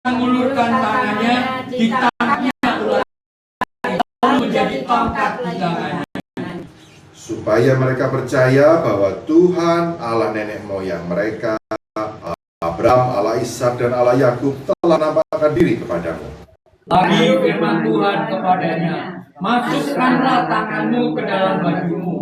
mengulurkan tangannya, ditangkapnya ular lalu menjadi tongkat di tangannya. Supaya mereka percaya bahwa Tuhan Allah nenek moyang mereka, Abraham, Allah Ishak dan Allah Yakub telah menampakkan diri kepadamu. Lagi firman Tuhan kepadanya, masukkanlah tanganmu ke dalam bajumu.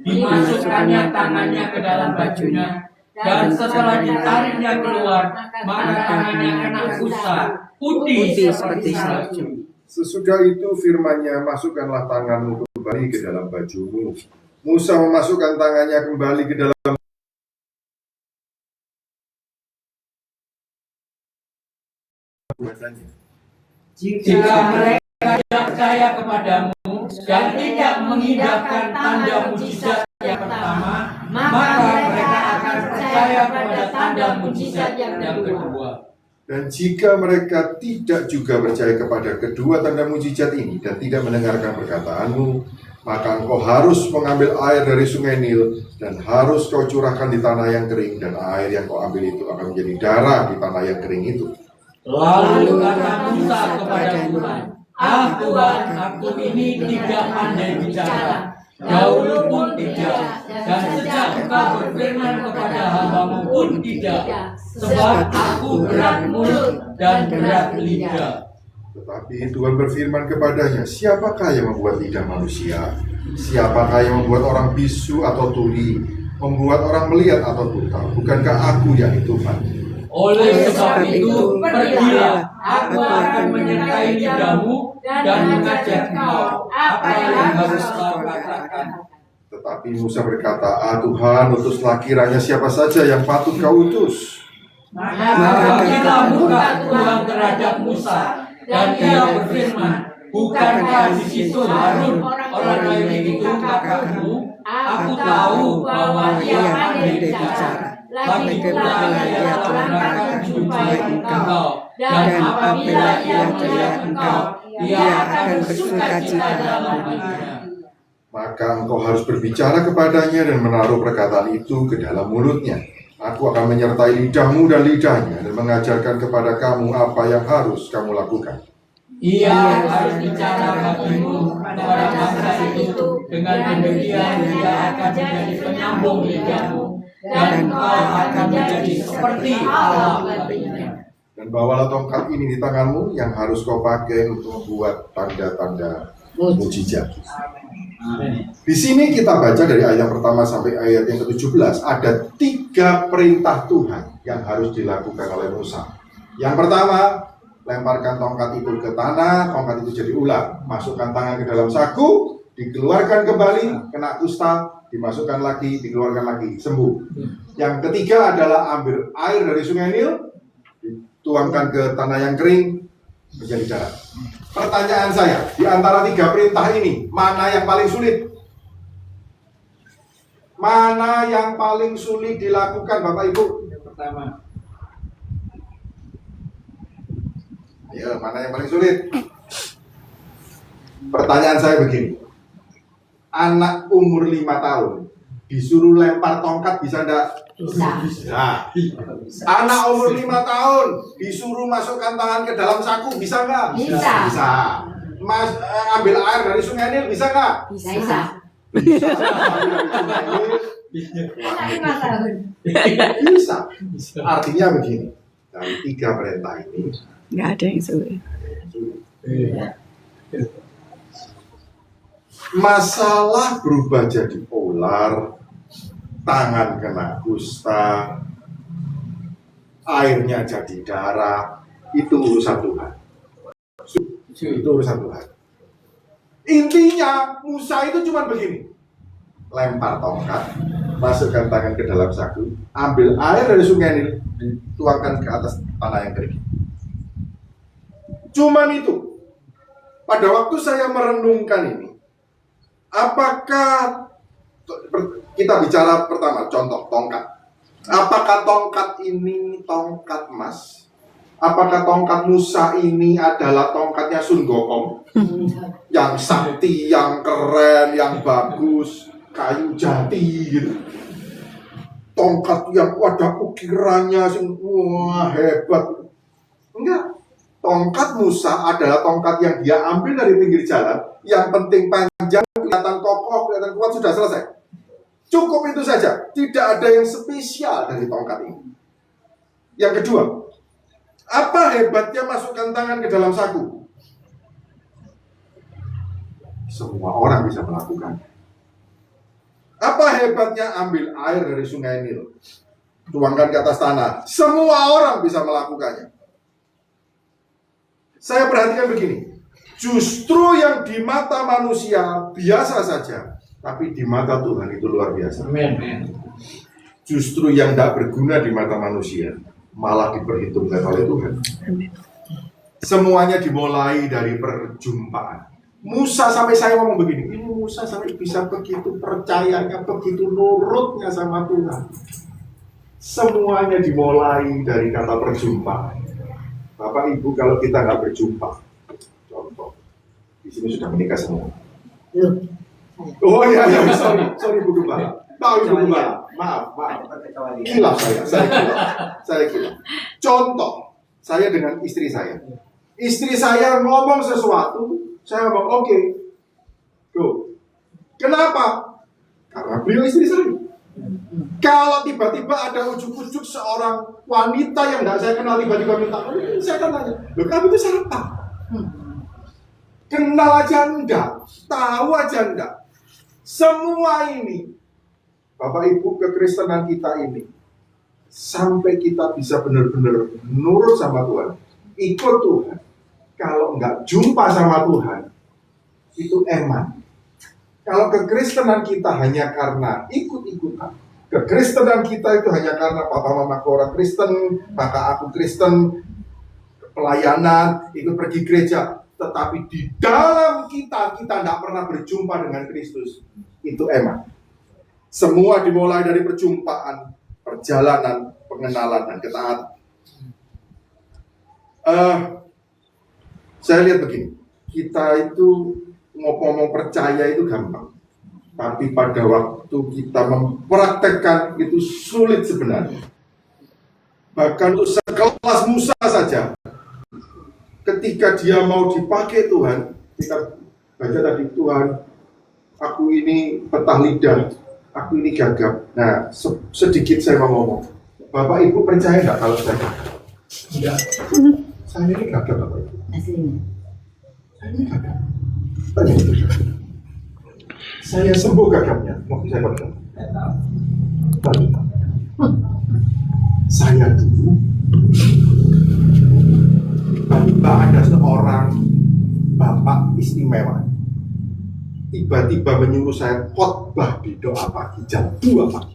Dimasukkannya tangannya ke dalam bajunya, dan setelah ditariknya keluar, maka tangannya kena kusta, putih seperti salju. Sesudah itu firman-Nya, masukkanlah tanganmu kembali ke dalam bajumu. Musa memasukkan tangannya kembali ke dalam badannya. Jika mereka tidak percaya kepadamu dan tidak mengindahkan tanda mujizat yang pertama, maka mereka akan percaya kepada tanda mujizat yang kedua. Dan jika mereka tidak juga percaya kepada kedua tanda mujizat ini dan tidak mendengarkan perkataanmu, maka engkau harus mengambil air dari sungai Nil dan harus kau curahkan di tanah yang kering, dan air yang kau ambil itu akan menjadi darah di tanah yang kering itu. Lalu kata Musa kepada Tuhan, Tuhan, aku ini tidak pandai bicara, dahulu pun tidak, dan sejak engkau berfirman kepada hambamu pun tidak, sebab aku berat mulut dan berat lidah. Tetapi Tuhan berfirman kepadanya, siapakah yang membuat lidah manusia? Siapakah yang membuat orang bisu atau tuli? Membuat orang melihat atau buta? Bukankah aku yang Tuhan? Oleh sebab itu, pergilah, aku akan menyertai lidahmu dan mengajar kau apa yang harus kau katakan. Tetapi Musa berkata, Tuhan, utuslah kiranya siapa saja yang patut kau utus. Maka kita buka Tuhan terhadap Musa, dan ia berfirman, bukankah di situ Harun orang Lewi itu kakakmu? Aku tahu bahwa ia pandai bicara. Lagi pula ia telah menjumpai engkau, dan apabila ia melihat engkau, ia akan bersukacita dalam hatinya. Maka engkau harus berbicara kepadanya dan menaruh perkataan itu ke dalam mulutnya. Aku akan menyertai lidahmu dan lidahnya dan mengajarkan kepada kamu apa yang harus kamu lakukan. Ia harus bicara bagimu kepada bangsa itu, dengan demikian ia akan menjadi penyambung lidahmu, dan kau akan menjadi seperti Allah baginya. Dan bawalah tongkat ini di tanganmu yang harus kau pakai untuk membuat tanda-tanda mujizat. Di sini kita baca dari ayat yang pertama sampai ayat yang ke-17, ada 3 perintah Tuhan yang harus dilakukan oleh Musa. Yang pertama, lemparkan tongkat itu ke tanah, tongkat itu jadi ular. Masukkan tangan ke dalam saku, dikeluarkan kembali, kena kusta, dimasukkan lagi, dikeluarkan lagi, sembuh. Yang ketiga adalah ambil air dari sungai Nil, dituangkan ke tanah yang kering, menjadi darah. Pertanyaan saya, di antara 3 perintah ini, mana yang paling sulit? Mana yang paling sulit dilakukan, Bapak Ibu? Yang pertama. Ayo, mana yang paling sulit? Pertanyaan saya begini. Anak umur 5 tahun disuruh lempar tongkat bisa enggak? Bisa. Anak umur 5 tahun disuruh masukkan tangan ke dalam saku bisa enggak? Bisa. Ambil air dari sungai Nil bisa enggak? Bisa. Bisa. Artinya begini. Dari 3 perintah ini Nggak ada yang sulit. Masalah berubah jadi ular, tangan kena kusta, airnya jadi darah, itu urusan Tuhan. Itu urusan Tuhan. Intinya Musa itu cuma begini, lempar tongkat, masukkan tangan ke dalam saku, ambil air dari sungai Nil, dituangkan ke atas tanah yang kering. Cuman itu. Pada waktu saya merenungkan ini, apakah kita bicara pertama, contoh tongkat. Apakah tongkat ini tongkat emas? Apakah tongkat Musa ini adalah tongkatnya Sun Gokong? Yang sakti, yang keren, yang bagus, kayu jati gitu. Tongkat yang ada ukirannya, wah hebat. Enggak. tongkat Musa adalah tongkat yang dia ambil dari pinggir jalan, yang penting panjang, kelihatan kokoh, kelihatan kuat, sudah selesai. Cukup itu saja, tidak ada yang spesial dari tongkat ini. Yang kedua, apa hebatnya masukkan tangan ke dalam saku? Semua orang bisa melakukan. Apa hebatnya ambil air dari sungai Nil, tuangkan ke atas tanah? Semua orang bisa melakukannya. Saya perhatikan begini, justru yang di mata manusia biasa saja, tapi di mata Tuhan itu luar biasa. Amin. Justru yang tidak berguna di mata manusia malah diperhitungkan oleh Tuhan. Semuanya dimulai dari perjumpaan. Musa, sampai saya ngomong begini, ini Musa sampai bisa begitu percayanya, begitu nurutnya sama Tuhan. Semuanya dimulai dari kata perjumpaan. Bapak Ibu, kalau kita nggak berjumpa, contoh, di sini sudah menikah semua. Oh iya, sorry Bu Gembala. Ibu Gembala, maaf. Hilaf saya kilaf. Contoh, saya dengan istri saya. Istri saya ngomong sesuatu, saya ngomong oke. Tuh, kenapa? Karena beliau istri saya. Kalau tiba-tiba ada ujuk-ujuk seorang wanita yang tidak saya kenal tiba-tiba minta, saya akan tanya, loh kamu itu siapa? Kenal aja enggak, tahu aja enggak. Semua ini, Bapak Ibu, kekristenan kita ini, sampai kita bisa benar-benar nurut sama Tuhan, ikut Tuhan. Kalau enggak jumpa sama Tuhan, itu eman. Kalau kekristenan kita hanya karena ikut-ikutan, kekristenan kita itu hanya karena papa mamaku orang Kristen, maka aku Kristen, pelayanan, ikut pergi gereja, tetapi di dalam kita tidak pernah berjumpa dengan Kristus, itu eman. Semua dimulai dari perjumpaan, perjalanan, pengenalan, dan ketaatan. Saya lihat begini, kita itu ngomong percaya itu gampang, tapi pada waktu kita mempraktekkan itu sulit sebenarnya. Bahkan untuk sekelas Musa saja, ketika dia mau dipakai Tuhan, kita baca tadi, Tuhan, aku ini petah lidah, aku ini gagap. Nah, sedikit saya mau ngomong, Bapak Ibu percaya nggak kalau saya gagap? Enggak. Saya ini gagap, Bapak Ibu. Aslinya. Saya ini gagap. Saya sembuh gagapnya, waktu saya pakai. Saya dulu, tiba ada seorang bapak istimewa, tiba-tiba menyuruh saya khotbah di doa pagi jam 2 pagi,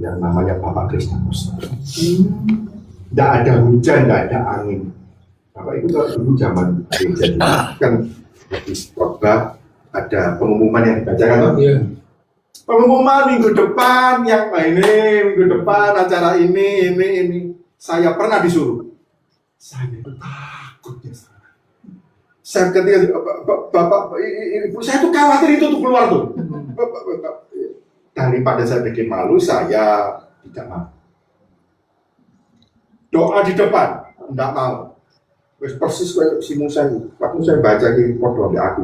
yang namanya Bapak Kristus. Tidak ada hujan, tidak ada angin. Bapak Ibu kalau dulu zaman gereja kan habis khotbah ada pengumuman yang dibacakan. Pengumuman minggu depan yang ini, minggu depan acara ini. Saya pernah disuruh. Saya itu takut ya. Saya ketika Bapak Ibu, saya tuh khawatir itu tuh keluar tuh. Daripada saya bikin malu, saya tidak mau. Doa di depan, tidak mau. Persis kayak si Musa itu. Waktu saya baca di doa di aku.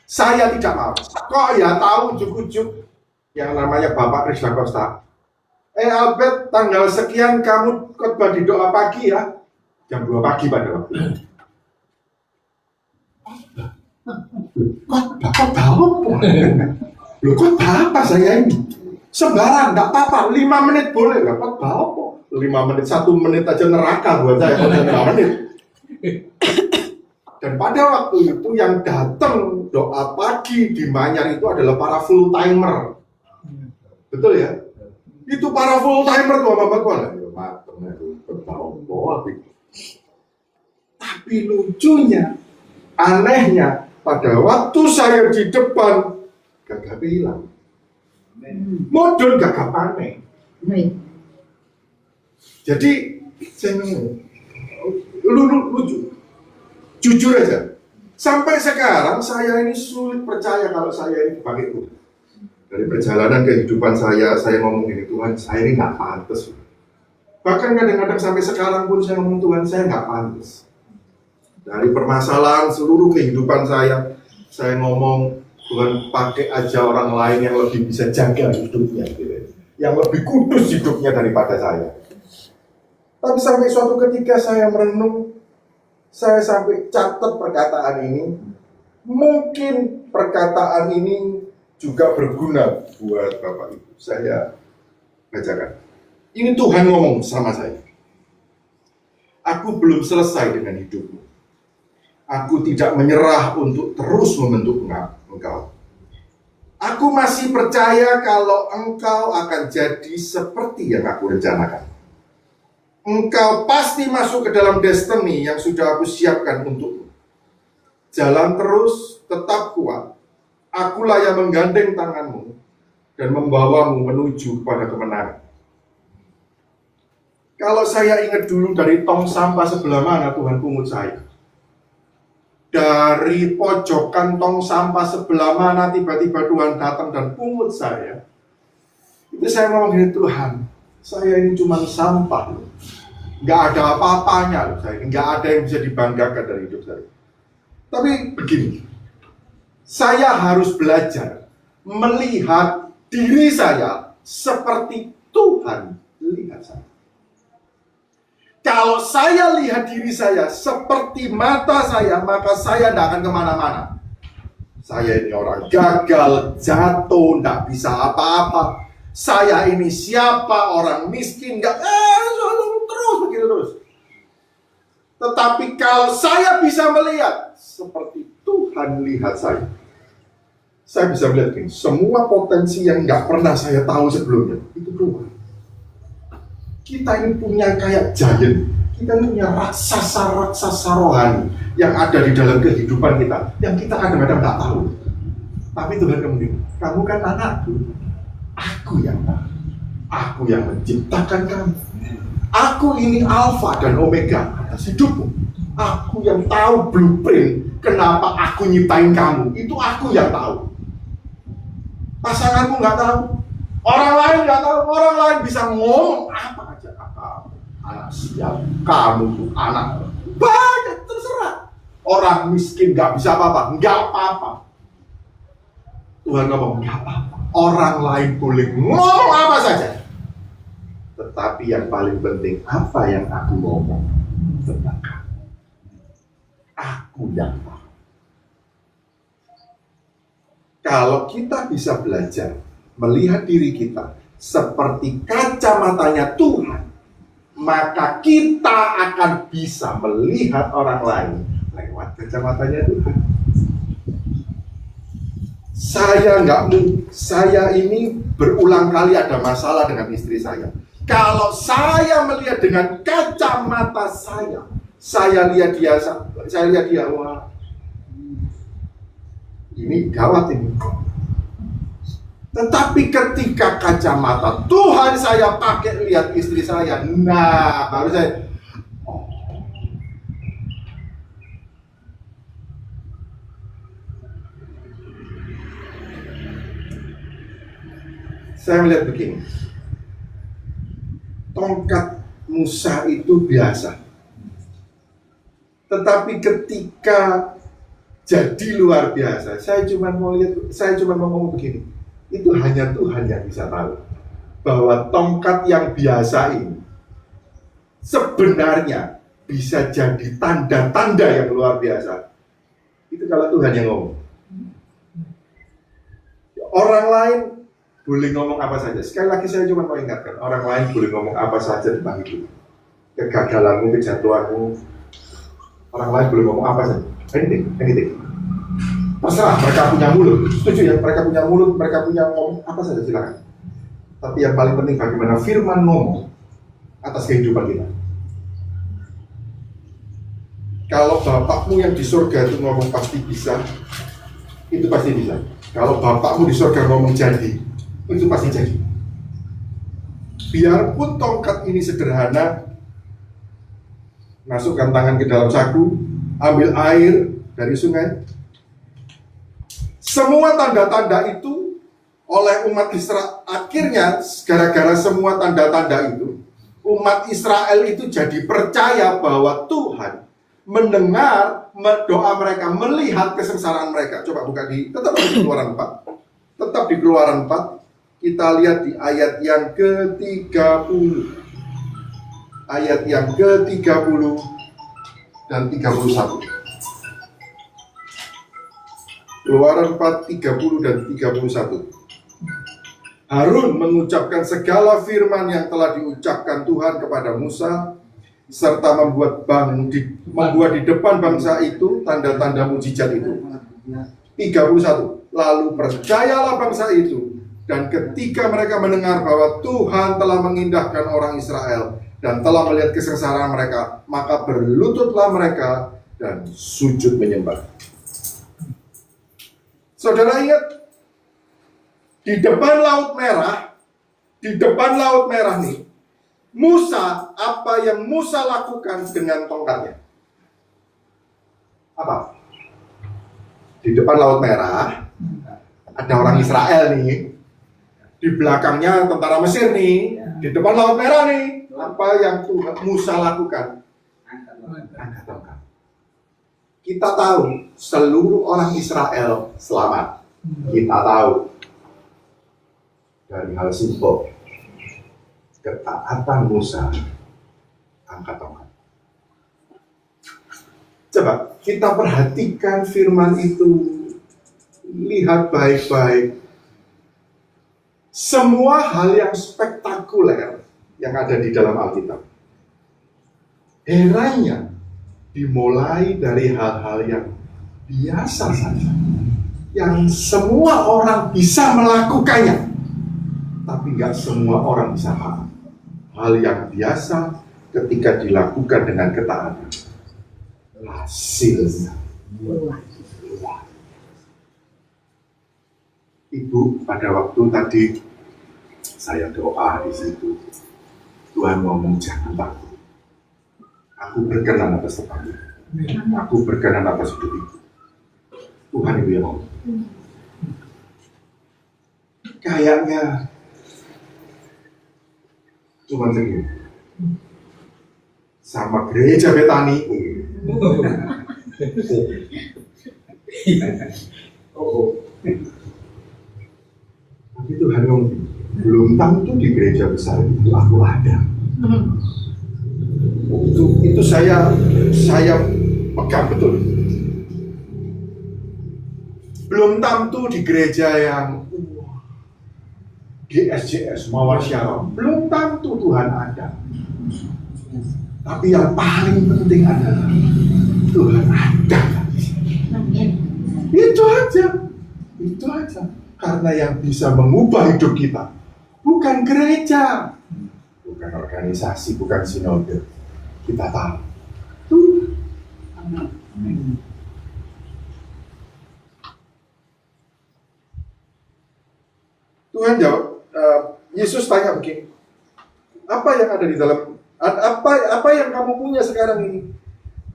Saya tidak mau. Kok ya tahu ujuk-ujuk yang namanya Bapak Krisna Costa. Albert, tanggal sekian kamu khotbah di doa pagi ya. Jam 2 pagi pada waktu itu. Khotbah apa? Loh khotbah apa saya ini? Sembarang, enggak apa-apa. 5 menit boleh lah. Khotbah apa? 5 menit, 1 menit aja neraka buat saya. 5 menit. Dan pada waktu itu yang datang doa pagi di Manyar itu adalah para full timer. Betul ya? Itu para full timer tuh bapak-bapak. Tapi lucunya, anehnya, pada waktu saya di depan, gagap hilang. Modul gagap aneh. Jadi, saya lucu. Jujur aja, sampai sekarang saya ini sulit percaya kalau saya ini dipakai Tuhan. Dari perjalanan kehidupan saya ngomong gini, Tuhan, saya ini nggak pantas. Bahkan kadang-kadang sampai sekarang pun saya ngomong, Tuhan, saya nggak pantas. Dari permasalahan seluruh kehidupan saya ngomong, Tuhan, pakai aja orang lain yang lebih bisa jaga hidupnya, gitu. Yang lebih kudus hidupnya daripada saya. Tapi sampai suatu ketika saya merenung, saya sampai catat perkataan ini. Mungkin perkataan ini juga berguna buat Bapak Ibu. Saya bacakan. Ini Tuhan ngomong sama saya. Aku belum selesai dengan hidupmu. Aku tidak menyerah untuk terus membentuk engkau. Aku masih percaya kalau engkau akan jadi seperti yang aku rencanakan. Engkau pasti masuk ke dalam destiny yang sudah aku siapkan untukmu. Jalan terus, tetap kuat. Akulah yang menggandeng tanganmu dan membawamu menuju kepada kemenangan. Kalau saya ingat dulu dari tong sampah sebelah mana Tuhan pungut saya. Dari pojokan tong sampah sebelah mana tiba-tiba Tuhan datang dan pungut saya. Itu saya ngomong gini, Tuhan, saya ini cuma sampah loh. Nggak ada apa-apanya loh saya. Nggak ada yang bisa dibanggakan dari hidup saya. Tapi begini, saya harus belajar melihat diri saya seperti Tuhan lihat saya. Kalau saya lihat diri saya seperti mata saya, maka saya tidak akan kemana-mana. Saya ini orang gagal, jatuh, tidak bisa apa-apa. Saya ini siapa, orang miskin, terus begitu terus. Tetapi kalau saya bisa melihat seperti Tuhan lihat saya bisa melihat ini, semua potensi yang nggak pernah saya tahu sebelumnya, itu keluar. Kita ini punya kayak giant, kita ini punya raksasa rohani yang ada di dalam kehidupan kita, yang kita kadang-kadang nggak tahu. Tapi Tuhan kemudian, kamu kan anakku, aku yang tahu, aku yang menciptakan kamu. Aku ini alfa dan omega atas hidupmu. Aku yang tahu blueprint kenapa aku nyiptain kamu. Itu aku yang tahu. Pasanganmu nggak tahu, orang lain nggak tahu, orang lain bisa ngomong apa aja, apa anak siap, kamu tuh anak banyak, terserah. Orang miskin nggak bisa apa-apa, nggak apa-apa. Tuhan ngomong nggak apa-apa. Orang lain boleh ngomong apa saja, tetapi yang paling penting apa yang aku ngomong tentang kamu. Aku yang tahu. Kalau kita bisa belajar melihat diri kita seperti kacamatanya Tuhan, maka kita akan bisa melihat orang lain lewat kacamatanya Tuhan. Saya ini berulang kali ada masalah dengan istri saya. Kalau saya melihat dengan kacamata saya lihat dia, wah, ini gawat ini. Tetapi ketika kacamata Tuhan saya pakai lihat istri saya, nah baru saya melihat begini. Tongkat Musa itu biasa. Tetapi ketika jadi luar biasa, saya cuma mau ngomong begini. Itu hanya Tuhan yang bisa tahu bahwa tongkat yang biasa ini sebenarnya bisa jadi tanda-tanda yang luar biasa. Itu kalau Tuhan yang ngomong. Orang lain boleh ngomong apa saja. Sekali lagi saya cuma mau ingatkan, orang lain boleh ngomong apa saja tentang hidup, kegagalanmu, kejatuhanmu. Orang lain boleh ngomong apa saja. Anything. Terserah, mereka punya mulut. Setuju ya, mereka punya mulut, mereka punya ngomong apa saja, silakan. Tapi yang paling penting bagaimana firman ngomong atas kehidupan kita. Kalau bapakmu yang di surga itu ngomong pasti bisa, itu pasti bisa. Kalau bapakmu di surga ngomong jadi, itu pasti jadi. Biarpun tongkat ini sederhana, masukkan tangan ke dalam saku, ambil air dari sungai. Semua tanda-tanda itu oleh umat Israel, akhirnya gara-gara semua tanda-tanda itu, umat Israel itu jadi percaya bahwa Tuhan mendengar doa mereka, melihat kesengsaraan mereka. Coba buka tetap di Keluaran 4. Tetap di Keluaran 4. Kita lihat di ayat yang ke-30. Ayat yang ke-30 dan 31. Keluaran 4, 30 dan 31. Harun mengucapkan segala firman yang telah diucapkan Tuhan kepada Musa, serta membuat di depan bangsa itu tanda-tanda mujizat itu. 31. Lalu percayalah bangsa itu, dan ketika mereka mendengar bahwa Tuhan telah mengindahkan orang Israel dan telah melihat kesengsaraan mereka, maka berlututlah mereka dan sujud menyembah. Saudara ingat, di depan Laut Merah nih, Musa, apa yang Musa lakukan dengan tongkatnya? Apa? Di depan Laut Merah ada orang Israel nih, di belakangnya tentara Mesir nih, di depan Laut Merah nih, apa yang Musa lakukan? Angkat tongkat. Kita tahu seluruh orang Israel selamat. Kita tahu dari hal simpel, ketaatan Musa, angkat tongkat. Coba kita perhatikan firman itu, lihat baik-baik. Semua hal yang spektakuler yang ada di dalam Alkitab, eranya dimulai dari hal-hal yang biasa saja, yang semua orang bisa melakukannya, tapi nggak semua orang bisa paham. Hal yang biasa ketika dilakukan dengan ketaatan, hasilnya. Ibu, pada waktu tadi saya doa di situ, Tuhan ngomong jangan takut. Aku berkenan atas tempatmu. Aku berkenan atas hidup itu. Tuhan itu yang ngomong. Kayaknya cuma segini. Sama gereja Betani. Tapi Tuhan ngomong, belum tentu di gereja besar itu aku ada. Itu saya pegang betul. Belum tentu di gereja yang GSJS, Mawar Syaram, belum tentu Tuhan ada. Tapi yang paling penting adalah Tuhan ada. Itu aja. Karena yang bisa mengubah hidup kita bukan gereja, bukan organisasi, bukan sinode. Kita tahu Tuhan jawab. Yesus tanya begini, apa yang ada di dalam, apa yang kamu punya sekarang ini?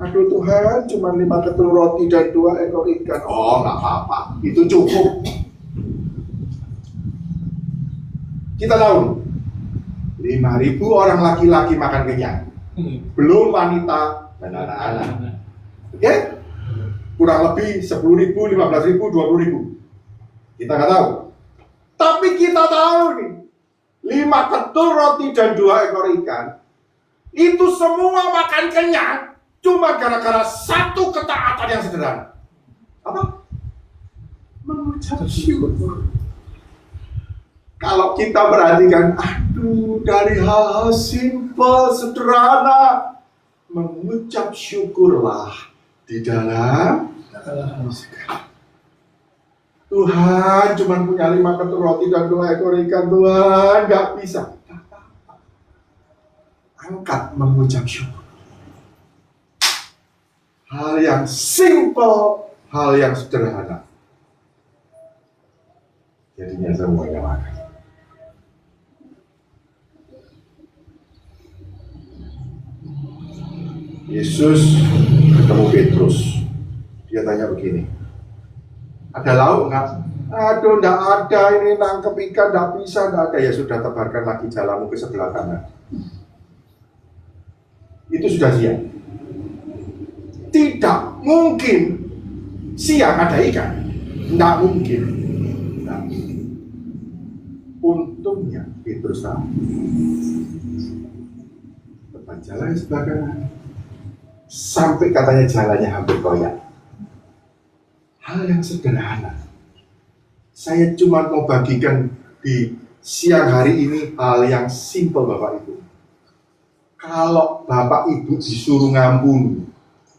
Aduh Tuhan, cuma 5 ketul roti dan 2 ekor ikan. Oh, nggak apa-apa, itu cukup. Kita tahu 5.000 orang laki-laki makan kenyang, belum wanita dan anak-anak. Oke? Kurang lebih 10.000, 15.000, 20.000. Kita nggak tahu. Tapi kita tahu nih, 5 ketul roti dan 2 ekor ikan, itu semua makan kenyang cuma gara-gara satu ketaatan yang sederhana. Apa? Mengucap syukur. Kalau kita perhatikan, dari hal-hal simpel, sederhana, mengucap syukurlah di dalam segala. Tuhan cuma punya 5 ketul roti dan 2 ekor ikan, Tuhan nggak bisa. Angkat mengucap syukur. Hal yang simpel, hal yang sederhana, jadinya semuanya makan. Yesus ketemu Petrus. Dia tanya begini, ada lauk nggak? Aduh, nggak ada, ini nangkep ikan nggak bisa, nggak ada. Ya sudah, tebarkan lagi jalamu ke sebelah kanan. itu sudah siang. Tidak mungkin siang ada ikan, tidak mungkin. Nah, untungnya Petrus tahu. Tepat jalan sebelah kanan, sampai katanya jalannya hampir koyak. Hal yang sederhana. Saya cuma mau bagikan di siang hari ini hal yang simpel Bapak Ibu. Kalau Bapak Ibu disuruh ngampuni,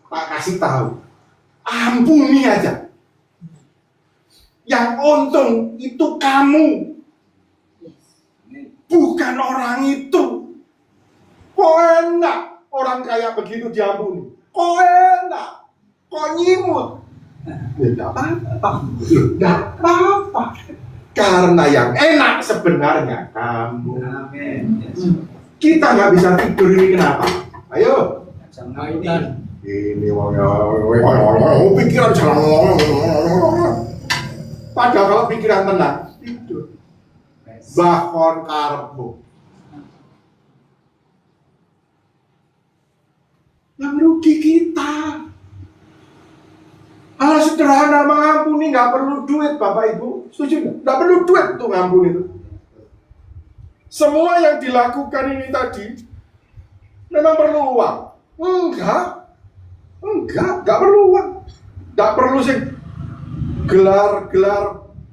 Pak kasih tahu, ampuni aja. Yang untung itu kamu, bukan orang itu. Kok enak orang kayak begitu diampuni? Kok enak? Kok nyimut? Tidak apa-apa. Karena yang enak sebenarnya kamu. Kita nggak bisa tidur ini kenapa? Ayo. Ini pikiran jalan. Padahal kalau pikiran tenang tidur. Bahkan karepmu. Yang rugi kita. Hal sederhana mengampuni nggak perlu duit Bapak Ibu, setuju nggak? Nggak perlu duit untuk ngampuni itu. Semua yang dilakukan ini tadi memang perlu uang? Enggak perlu uang. Nggak perlu sih gelar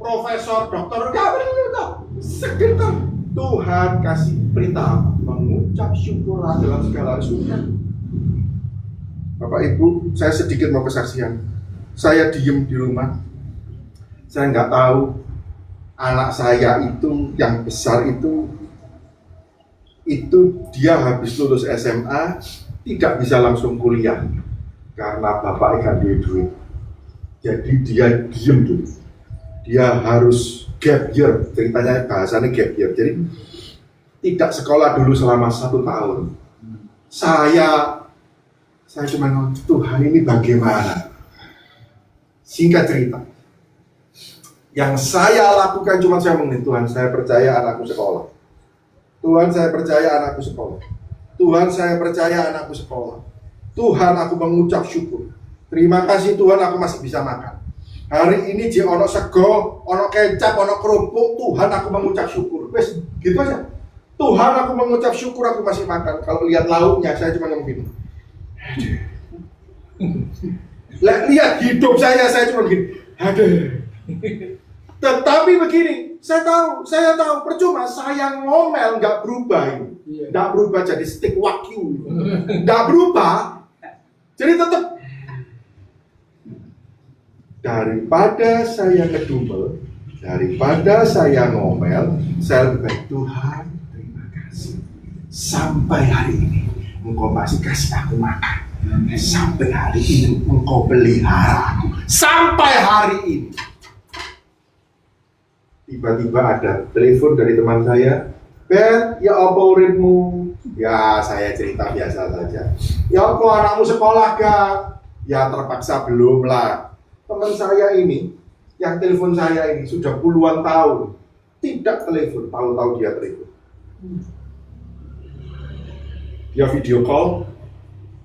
profesor, dokter, nggak perlu tak. Sekedar Tuhan kasih perintah mengucap syukur dalam segala urusan. Bapak Ibu, saya sedikit mau kesaksian. Saya diem di rumah, saya nggak tahu anak saya itu yang besar itu dia habis lulus SMA tidak bisa langsung kuliah karena bapak ikan duit. Jadi dia diem dulu, dia harus gap year, ceritanya bahasanya gap year. Jadi tidak sekolah dulu selama 1 tahun. Saya cuma ngomong, Tuhan ini bagaimana? Singkat cerita, yang saya lakukan cuma saya mengatakan, Tuhan saya percaya anakku sekolah. Tuhan saya percaya anakku sekolah. Tuhan saya percaya anakku sekolah. Tuhan aku mengucap syukur. Terima kasih Tuhan aku masih bisa makan. Hari ini jika ono sego, ono kecap, ono kerupuk, Tuhan aku mengucap syukur. Wes, gitu aja. Tuhan aku mengucap syukur aku masih makan. Kalau lihat lauknya saya cuma ngomong gini. Lihat hidup saya cuma begini. Aduh. Tetapi begini, saya tahu percuma saya ngomel nggak berubah ini. Nggak berubah jadi stick wagyu. Nggak berubah. Jadi tetap daripada saya ngedumel, daripada saya ngomel, saya lebih baik Tuhan, terima kasih. Sampai hari ini Engkau masih kasih aku makan. Sampai hari ini Engkau pelihara aku. Sampai hari ini. Tiba-tiba ada telepon dari teman saya. Ben, ya apa uripmu? Ya saya cerita biasa saja. Ya apa anakmu sekolah gak? Ya terpaksa belum lah. Teman saya ini, yang telepon saya ini sudah puluhan tahun tidak telepon, tahu-tahu dia telepon. Dia video call.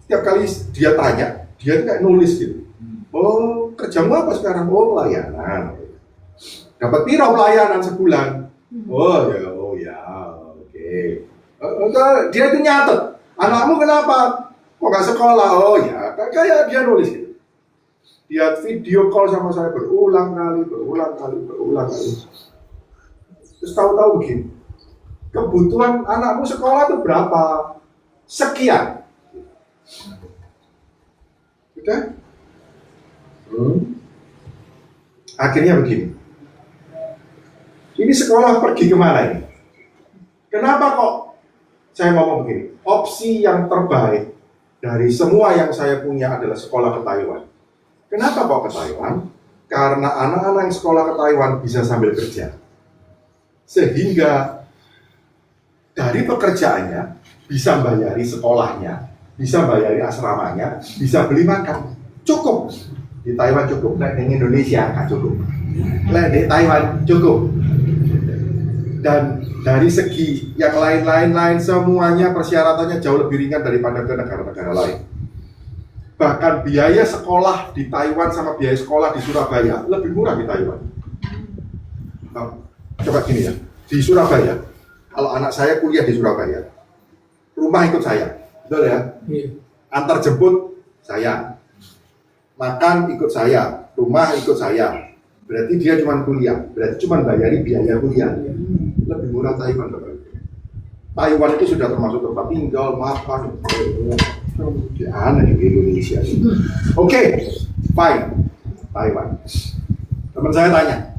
Setiap kali dia tanya, dia kayak nulis gitu. Oh, kerjamu apa sekarang? Oh, layanan. Dapat piro pelayanan sebulan? Oh ya, oke. Dia itu nyatet. Anakmu kenapa? Kok nggak sekolah? Oh ya, kayak dia nulis gitu. Dia video call sama saya berulang kali. Terus tahu-tahu begini. Kebutuhan anakmu sekolah itu berapa? Sekian. Oke? Akhirnya begini. Ini sekolah pergi kemana ini? Kenapa kok saya ngomong begini? Opsi yang terbaik dari semua yang saya punya adalah sekolah ke Taiwan. Kenapa kok ke Taiwan? Karena anak-anak yang sekolah ke Taiwan bisa sambil kerja. Sehingga dari pekerjaannya bisa bayari sekolahnya, bisa bayari asramanya, bisa beli makan. Cukup. Di Taiwan cukup. Nah, di Indonesia nggak cukup. Nah, di Taiwan cukup. Dan dari segi yang lain-lain semuanya persyaratannya jauh lebih ringan daripada ke negara-negara lain. Bahkan biaya sekolah di Taiwan sama biaya sekolah di Surabaya lebih murah di Taiwan. Nah, coba gini ya, di Surabaya, kalau anak saya kuliah di Surabaya, rumah ikut saya, betul ya? Antar jemput saya, makan ikut saya, rumah ikut saya. Berarti dia cuma kuliah, berarti cuma bayari biaya kuliah. Lebih murah Taiwan. Taiwan itu sudah termasuk tempat tinggal, makan, aneh di Indonesia. Oke, fine, Taiwan. Teman saya tanya,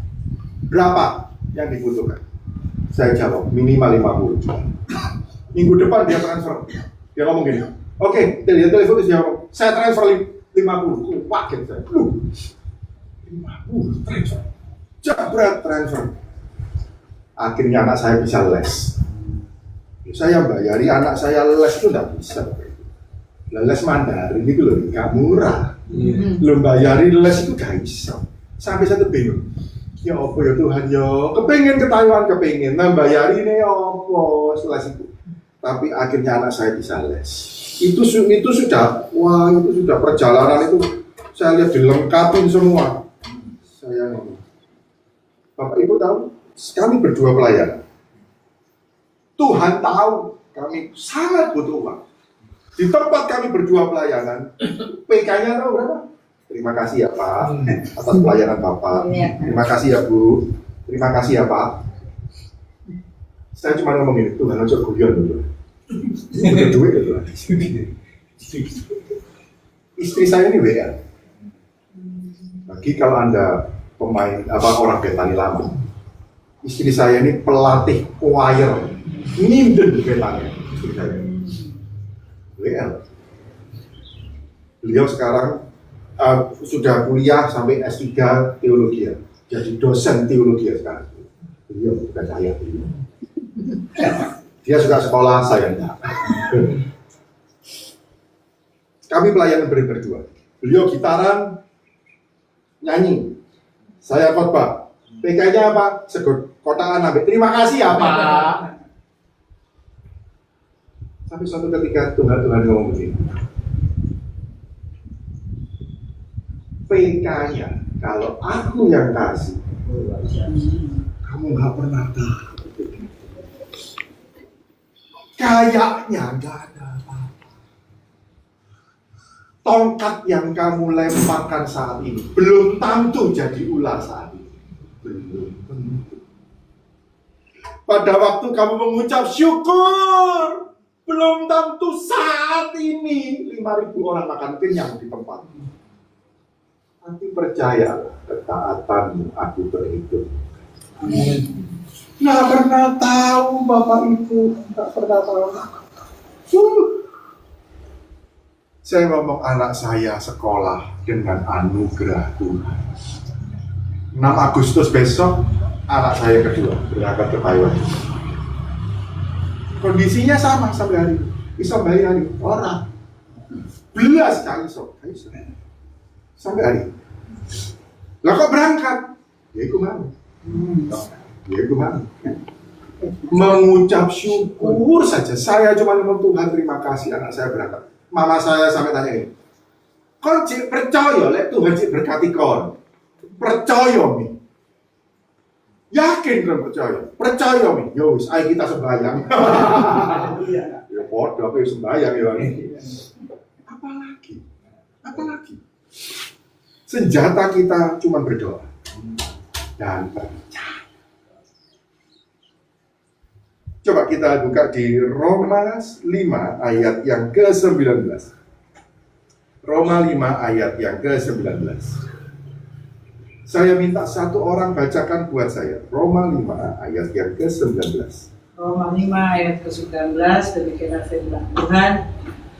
berapa yang dibutuhkan? Saya jawab, minimal 50 juta. Minggu depan dia transfer. Dia ngomong gini, oke, dia telepon dia ngomong, saya transfer 50. Kaget saya. 50 transfer. Jabrat transfer. Akhirnya anak saya bisa les. Saya bayari anak saya les itu tidak bisa. Les Mandarin itu loh, gak murah. Lo bayari les itu gak bisa. Sampai saya bingung. Ya apa ya Tuhan ya, kepengen ke Taiwan, kepengen. Nah bayari ini apa les itu. Tapi akhirnya anak saya bisa les. Itu sudah, wah itu sudah perjalanan itu. Saya lihat dilengkapi semua. Saya ngomong, Bapak Ibu tahu, kami berdua pelayan. Tuhan tahu kami sangat butuh uang. Di tempat kami berdua pelayanan, PK-nya tahu berapa? Terima kasih ya Pak atas pelayanan Bapak. Terima kasih ya Bu. Terima kasih ya Pak. Saya cuma ngomong ini, Tuhan aja guyon dulu. Ini butuh duit ya Tuhan. Istri saya ini WL. Bagi kalau Anda pemain orang Betani lama, istri saya ini pelatih choir, nginden di Betani. Istri saya WL. Beliau sekarang sudah kuliah sampai S3 teologi, jadi dosen teologi sekarang. Beliau bukan saya. Dia suka sekolah, saya enggak. Kami pelayanan berdua. Beliau gitaran, nyanyi. Saya khotbah. PK-nya apa? Segor kotaan ambil. Terima kasih ya Pak. Sampai suatu ketika Tuhan ngomong begini. PK-nya kalau aku yang kasih, kamu nggak pernah tahu. Kayaknya nggak ada apa-apa. Tongkat yang kamu lemparkan saat ini belum tentu jadi ular saat ini. Belum tentu. Pada waktu kamu mengucap syukur, belum tentu saat ini 5.000 orang makan kenyang di tempat. Tapi percayalah, ketaatanmu aku berhitung. Nggak pernah tahu Bapak Ibu, nggak pernah tahu. Saya ngomong anak saya sekolah dengan anugerah Tuhan. 6 Agustus besok, anak saya kedua berangkat ke Taiwan. Kondisinya sama sampai hari ini. Bisa bayar orang. Belas kali sok. Sampai hari ini. Lah kok berangkat? Ya itu mau. Ya itu mau. Mengucap syukur saja. Saya cuma ngomong Tuhan terima kasih anak saya berangkat. Mama saya sampai tanya ini, kon cik percaya lek Tuhan cik berkati kon, percaya mi, yakin kan percaya mi, yowis, ayo kita sembahyang, ya bodoh apa sembahyang ya ini, apalagi, senjata kita cuma berdoa dan percaya. Coba kita buka di Roma 5 ayat yang ke-19. Roma 5 ayat yang ke-19. Saya minta satu orang bacakan buat saya. Roma 5 ayat yang ke-19. Roma 5 ayat ke-19, demikianlah firman Tuhan.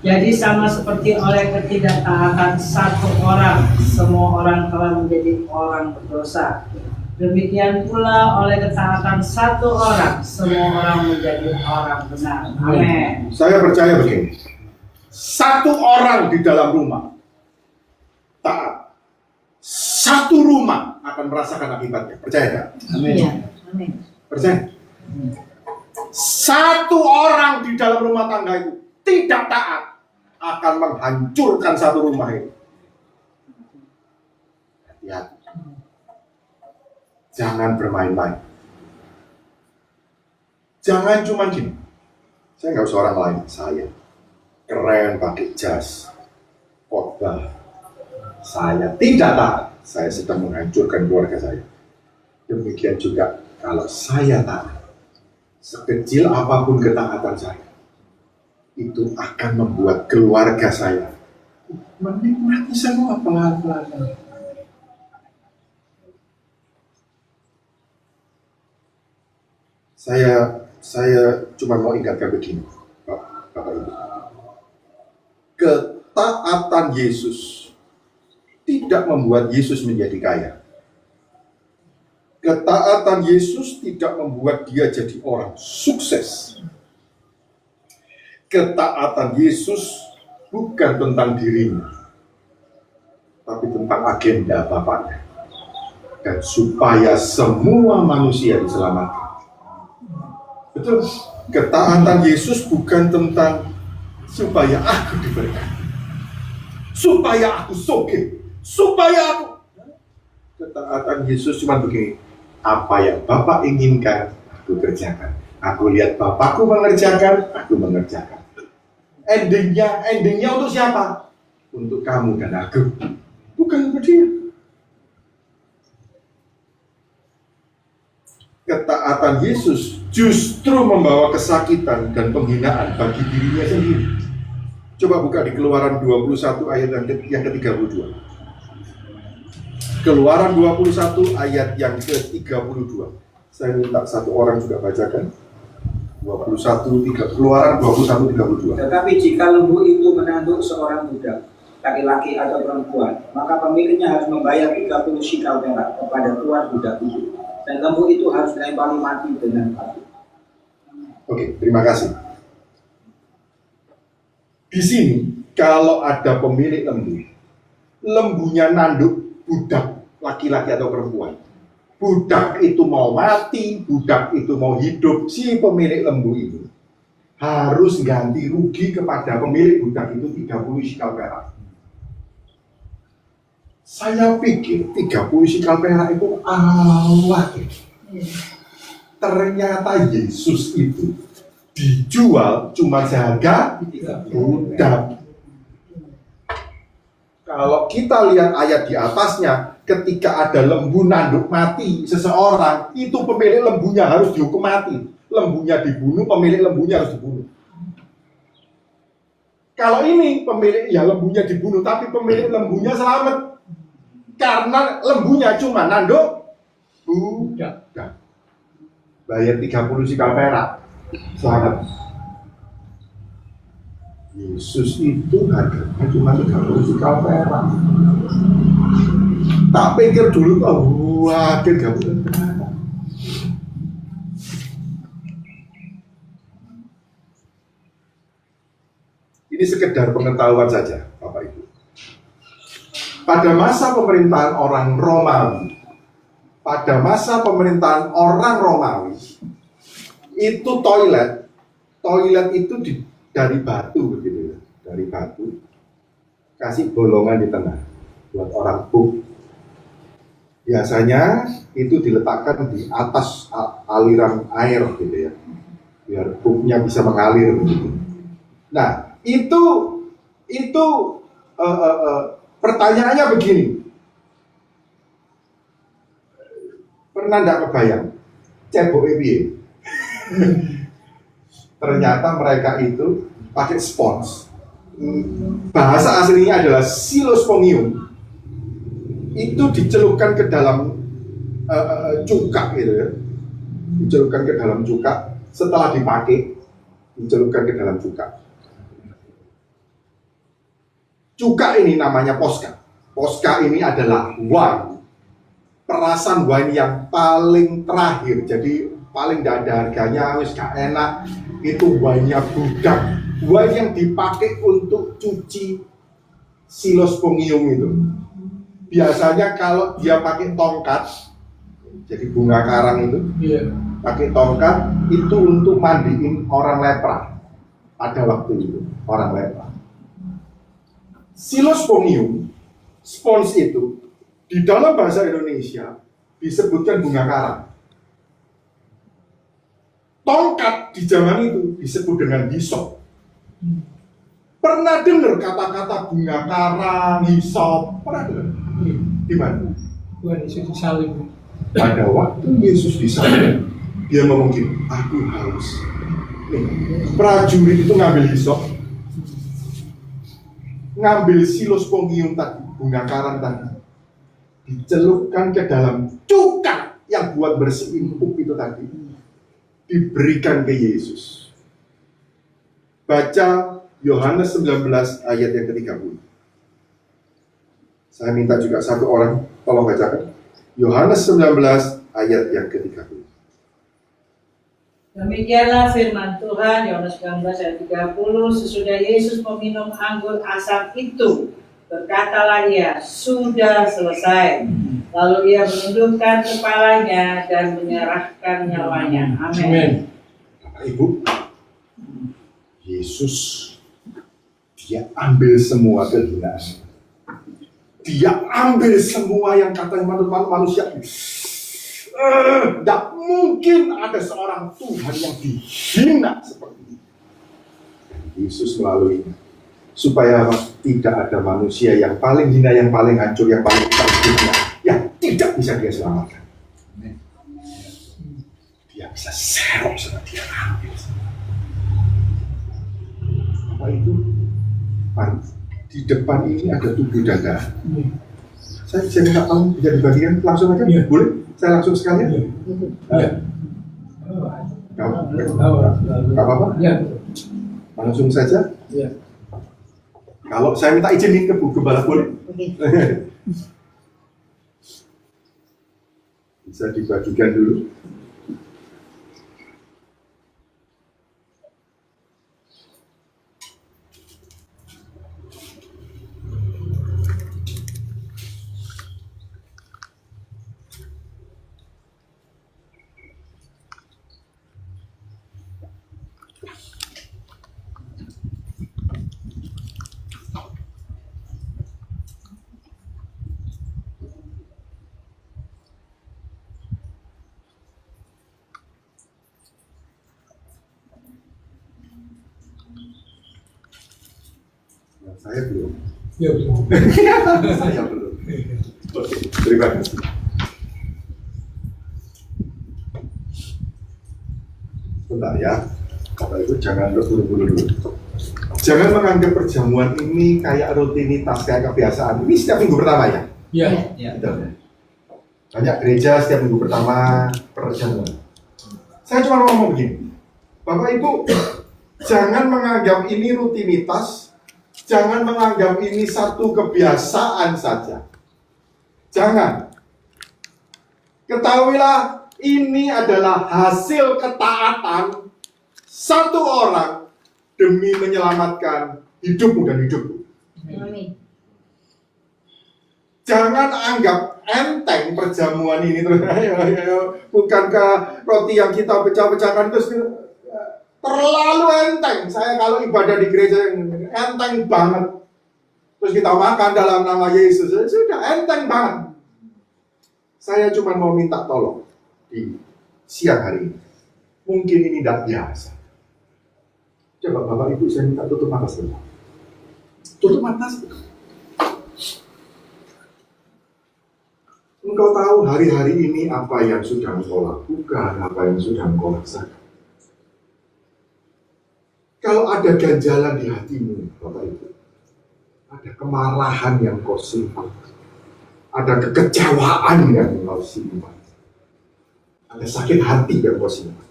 Jadi sama seperti oleh ketidaktaatan satu orang, semua orang telah menjadi orang berdosa. Demikian pula oleh ketaatan satu orang, semua orang menjadi orang benar. Amin. Saya percaya begini, satu orang di dalam rumah taat, satu rumah akan merasakan akibatnya. Percaya nggak? Amin. Amin. Percaya? Satu orang di dalam rumah tangga itu tidak taat akan menghancurkan satu rumah itu. Hati-hati. Jangan bermain-main. Jangan cuma gini. Saya nggak usah orang lain, saya keren pakai jas, khotbah. Saya tidak taat, saya sedang menghancurkan keluarga saya. Demikian juga kalau saya taat, sekecil apapun ketaatan saya, itu akan membuat keluarga saya menikmati semua pelan-pelan. Saya cuma mau ingatkan begini, Bapak Ibu. Ketaatan Yesus tidak membuat Yesus menjadi kaya. Ketaatan Yesus tidak membuat dia jadi orang sukses. Ketaatan Yesus bukan tentang dirinya, tapi tentang agenda Bapaknya. Dan supaya semua manusia diselamatkan. Betul, ketaatan Yesus bukan tentang supaya aku diberkati, supaya aku sugih, supaya aku. Ketaatan Yesus cuma begini, apa yang Bapak inginkan, aku kerjakan. Aku lihat Bapakku mengerjakan, aku mengerjakan. Endingnya untuk siapa? Untuk kamu dan aku, bukan untuk dia. Ketaatan Yesus justru membawa kesakitan dan penghinaan bagi dirinya sendiri. Coba buka di Keluaran 21 ayat yang ke-32. Keluaran 21 ayat yang ke-32. Saya minta satu orang juga bacakan. Keluaran 21:32. Tetapi jika lembu itu menanduk seorang budak, laki-laki atau perempuan, maka pemiliknya harus membayar 30 shikal perak kepada tuan budak itu. Dan lembu itu harus dilempari mati dengan batu. Oke, terima kasih. Di sini, kalau ada pemilik lembu, lembunya nanduk budak laki-laki atau perempuan. Budak itu mau mati, budak itu mau hidup, si pemilik lembu itu harus ganti rugi kepada pemilik budak itu 30 shikal perak. Saya pikir 30 shikal perak itu awal. Ternyata Yesus itu dijual cuma seharga budak. Kalau kita lihat ayat di atasnya, ketika ada lembu nanduk mati seseorang, itu pemilik lembunya harus dihukum mati. Lembunya dibunuh, pemilik lembunya harus dibunuh. Kalau ini pemilik lembunya dibunuh, tapi pemilik lembunya selamat. Karena lembunya cuma nanduk budak. Bayar 30 shikal perak. Selamat. Yesus itu harganya cuma 30 shikal perak. Tak pikir dulu, wah, 30 perak. Ini sekedar pengetahuan saja, Bapak Ibu. Pada masa pemerintahan orang Romawi, itu toilet itu dari batu begitu ya, dari batu, kasih bolongan di tengah buat orang pup. Biasanya itu diletakkan di atas aliran air gitu ya, biar pupnya bisa mengalir begitu. Nah, itu pertanyaannya begini, pernah nggak kebayang cebok piye? Ternyata mereka itu pakai spons. Bahasa aslinya adalah silospongium. Itu dicelupkan ke dalam cuka gitu ya, dicelupkan ke dalam cuka. Setelah dipakai, dicelupkan ke dalam cuka. Cuka ini namanya posca. Posca ini adalah wine, perasan wine yang paling terakhir. Jadi paling tidak ada harganya, wis gak enak. Itu wine-nya budak, wine yang dipakai untuk cuci silospongium itu. Biasanya kalau dia pakai tongkat, jadi bunga karang itu, pakai tongkat itu untuk mandiin orang lepra. Pada waktu itu orang lepra. Silospongium, spons itu di dalam bahasa Indonesia disebutkan bunga karang. Tongkat di zaman itu disebut dengan hisop. Pernah dengar kata-kata bunga karang, hisop? Pernah dengar? Di mana? Tuhan Yesus disalib. Pada waktu Yesus disalib, dia ngomong gini, aku haus. Nih, prajurit itu ngambil hisop, ngambil silospongium tadi, bunga karang tadi, dicelupkan ke dalam cuka yang buat bersihin pup itu tadi, diberikan ke Yesus. Baca Yohanes 19 ayat yang ke-30. Saya minta juga satu orang, tolong bacakan. Yohanes 19 ayat yang ke-30. Demikianlah firman Tuhan, Yohanes 19 ayat 30. Sesudah Yesus meminum anggur asam itu, berkatalah ia, sudah selesai. Lalu ia menundukkan kepalanya dan menyerahkan nyawanya. Amin. Bapak Ibu, Yesus, dia ambil semua kehinaan. Dia ambil semua yang katanya manusia. Tidak mungkin ada seorang Tuhan yang dihina seperti ini. Yesus melaluinya. Supaya tidak ada manusia yang paling hina, yang paling hancur, yang paling terhina, yang tidak bisa dia selamatkan. Dia bisa serok sama dia ambil. Apa itu? Mari, di depan ini ada tubuh dada. Saya minta kamu bisa dibagikan langsung aja, boleh? Saya langsung sekalian. Gak apa-apa? Langsung saja. Kalau saya minta izin nih ke Bu Gembala, boleh? Bisa dibagikan dulu. Saya belum. Ya, betul. Saya belum. Oke, terima kasih. Bentar ya, Bapak Ibu jangan terburu-buru dulu. Jangan menganggap perjamuan ini kayak rutinitas, kayak kebiasaan. Ini setiap minggu pertama ya? Ya. Betul. Banyak gereja setiap minggu pertama perjamuan. Saya cuma ngomong begini, Bapak Ibu jangan menganggap ini rutinitas. Jangan menganggap ini satu kebiasaan saja. Jangan. Ketahuilah, ini adalah hasil ketaatan satu orang demi menyelamatkan hidupmu dan hidupku. Amin. Jangan anggap enteng perjamuan ini. Bukankah roti yang kita pecah-pecahkan terus terlalu enteng. Saya kalau ibadah di gereja enteng banget. Terus kita makan dalam nama Yesus, sudah enteng banget. Saya cuma mau minta tolong di siang hari ini. Mungkin ini tidak biasa. Coba Bapak Ibu saya minta tutup mata sebentar. Tutup mata sebentar. Engkau tahu hari-hari ini apa yang sudah engkau lakukan, apa yang sudah engkau rasakan. Kalau ada ganjalan di hatimu, Bapak Ibu, ada kemarahan yang kau simpan, ada kekecewaan yang kau simpan, ada sakit hati yang kau simpan.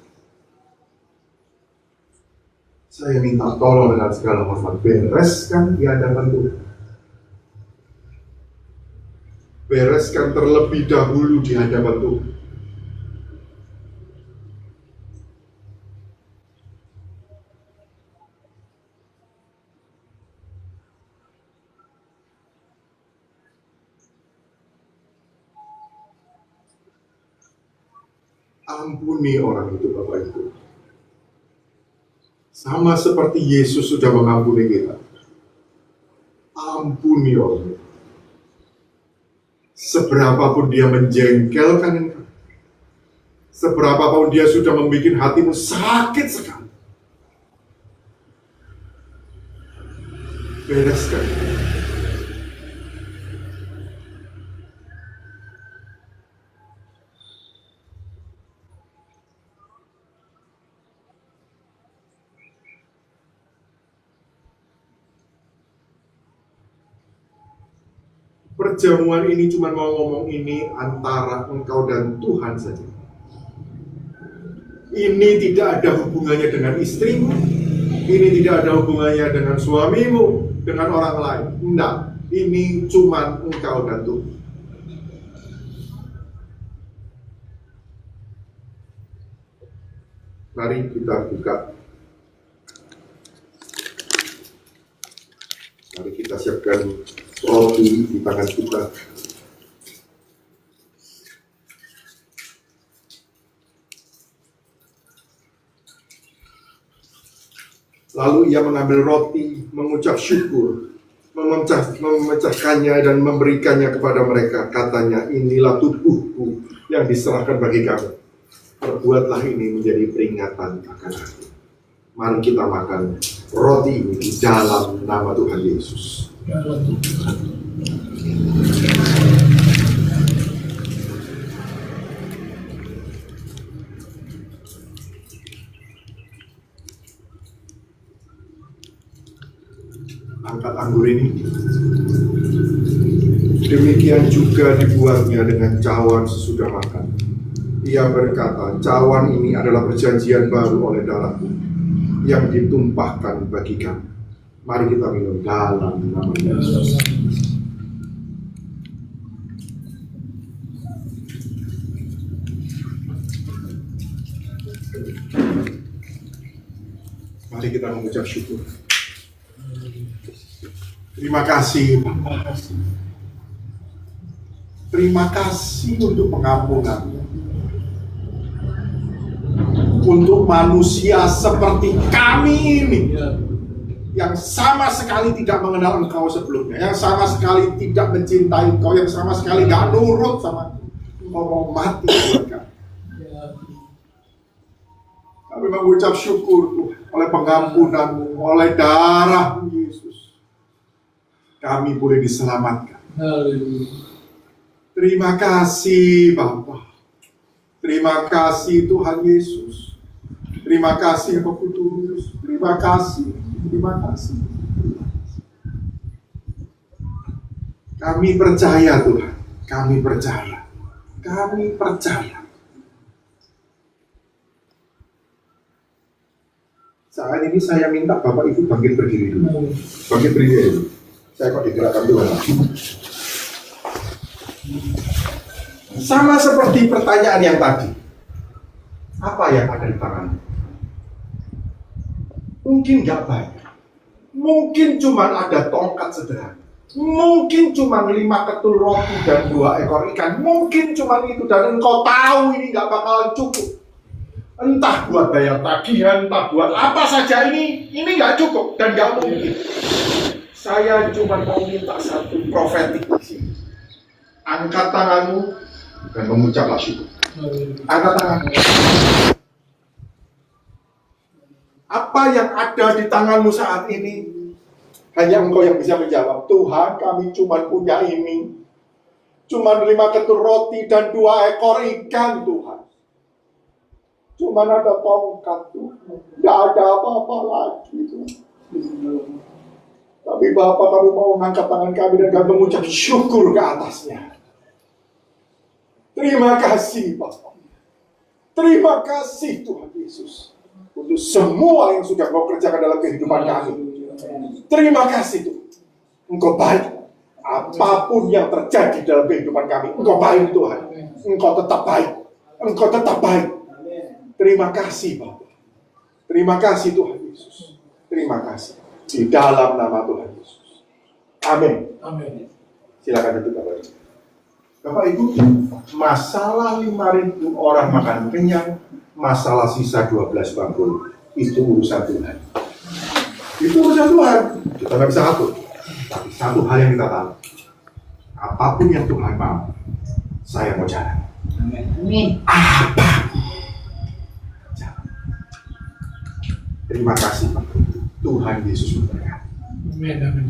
Saya minta tolong dengan segala hormat, bereskan di hadapan Tuhan. Bereskan terlebih dahulu di hadapan Tuhan. Ampuni orang itu Bapak Ibu. Sama seperti Yesus sudah mengampuni kita. Ampuni orang itu. Seberapapun dia menjengkelkan engkau, seberapapun dia sudah membuat hatimu sakit sekali, bereskan. Perjamuan ini cuma mau ngomong ini antara engkau dan Tuhan saja. Ini tidak ada hubungannya dengan istrimu, ini tidak ada hubungannya dengan suamimu, dengan orang lain. Enggak, ini cuma engkau dan Tuhan. Mari kita buka. Mari kita siapkan roti di tangan kita. Lalu ia mengambil roti, mengucap syukur, memecahkannya dan memberikannya kepada mereka. Katanya, inilah tubuhku yang diserahkan bagi kamu. Perbuatlah ini menjadi peringatan akan aku. Mari kita makan roti ini di dalam nama Tuhan Yesus. Angkat anggur ini. Demikian juga dibuatnya dengan cawan sesudah makan. Ia berkata, cawan ini adalah perjanjian baru oleh darahku yang ditumpahkan bagi kamu. Mari kita minum dalam nama Yesus. Mari kita mengucap syukur. Terima kasih, Bapak. Terima kasih untuk pengampunan. Untuk manusia seperti kami ini, yang sama sekali tidak mengenal Engkau sebelumnya, yang sama sekali tidak mencintai Engkau, yang sama sekali gak nurut sama Engkau, mau mati buat kami. Kami mengucap syukur Tuhan, oleh pengampunan-Mu, oleh darah Yesus, kami boleh diselamatkan. Terima kasih Bapa. Terima kasih Tuhan Yesus. Terima kasih Roh Kudus. Terima kasih. Terima kasih. Kami percaya Tuhan. Kami percaya. Kami percaya. Saat ini saya minta Bapak Ibu bangkit berdiri dulu. Bangkit berdiri dulu. Saya kok digerakkan Tuhan. Sama seperti pertanyaan yang tadi. Apa yang ada di tanganmu? Mungkin gak banyak. Mungkin cuma ada tongkat sederhana. Mungkin cuma 5 ketul roti dan 2 ekor ikan. Mungkin cuma itu, dan engkau tahu ini gak bakalan cukup. Entah buat bayar tagihan, entah buat apa saja, ini gak cukup dan gak mungkin. Saya cuma mau minta satu profetik di sini. Angkat tanganmu dan mengucaplah syukur. Angkat tanganmu. Apa yang ada di tanganmu saat ini, hanya engkau yang bisa menjawab. Tuhan, kami cuma punya ini. Cuma 5 ketul roti dan 2 ekor ikan, Tuhan. Cuma ada tongkat, Tuhan. Tidak ada apa-apa lagi, Tuhan. Tapi Bapak, kami mau mengangkat tangan kami dan kami mengucap syukur ke atasnya. Terima kasih Bapak. Terima kasih Tuhan Yesus untuk semua yang sudah Kau kerjakan dalam kehidupan kami. Terima kasih Tuhan. Engkau baik. Apapun yang terjadi dalam kehidupan kami, Engkau baik Tuhan. Engkau tetap baik. Engkau tetap baik. Terima kasih Bapak. Terima kasih Tuhan Yesus. Terima kasih. Di dalam nama Tuhan Yesus. Amin. Amin. Silakan duduk Bapak. Bapak Ibu, masalah 5.000 orang makan kenyang, masalah sisa 12 bangkul, itu urusan Tuhan. Itu urusan Tuhan. Kita nggak bisa atur. Tapi satu hal yang kita tahu, apapun yang Tuhan mau, saya mau jalan. Amin. Jalan. Terima kasih Pak. Tuhan Yesus memberkati. Amin, amin.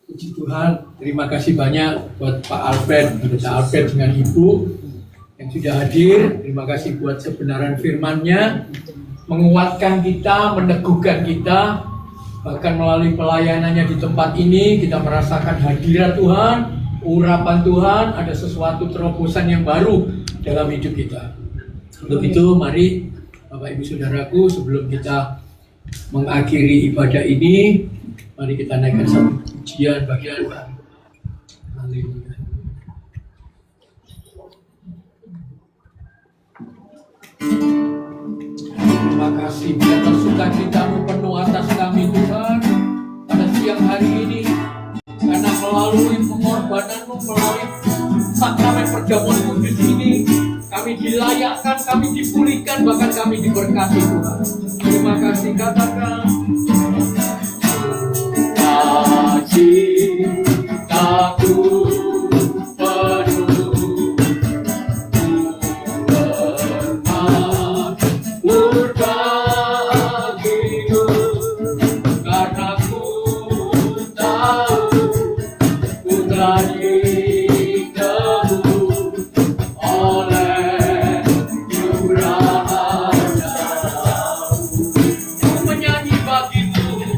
Puji Tuhan, terima kasih banyak buat Pak Alfred, Pendeta Alfred dengan Ibu yang sudah hadir. Terima kasih buat kebenaran firman-Nya, menguatkan kita, meneguhkan kita, bahkan melalui pelayanannya di tempat ini kita merasakan hadirat Tuhan, urapan Tuhan, ada sesuatu terobosan yang baru dalam hidup kita. Untuk itu, mari Bapak Ibu Saudaraku, sebelum kita mengakhiri ibadah ini, mari kita naikkan satu pujian bagian baru. Haleluya. Terima kasih biarlah sukacitamu penuh atas kami Tuhan pada siang hari ini, karena melalui pengorbananmu, melalui sakramen perjamuan kudus ini, kami dilayakkan, kami dipulihkan, bahkan kami diberkati Tuhan. Terima kasih, katakan cita-citaku penuh bermakmur bagimu, karena ku tahu ku telah ditebus oleh curahanmu. Ku menyanyi bagimu,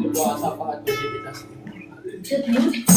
doa syafaat bagi kita semua.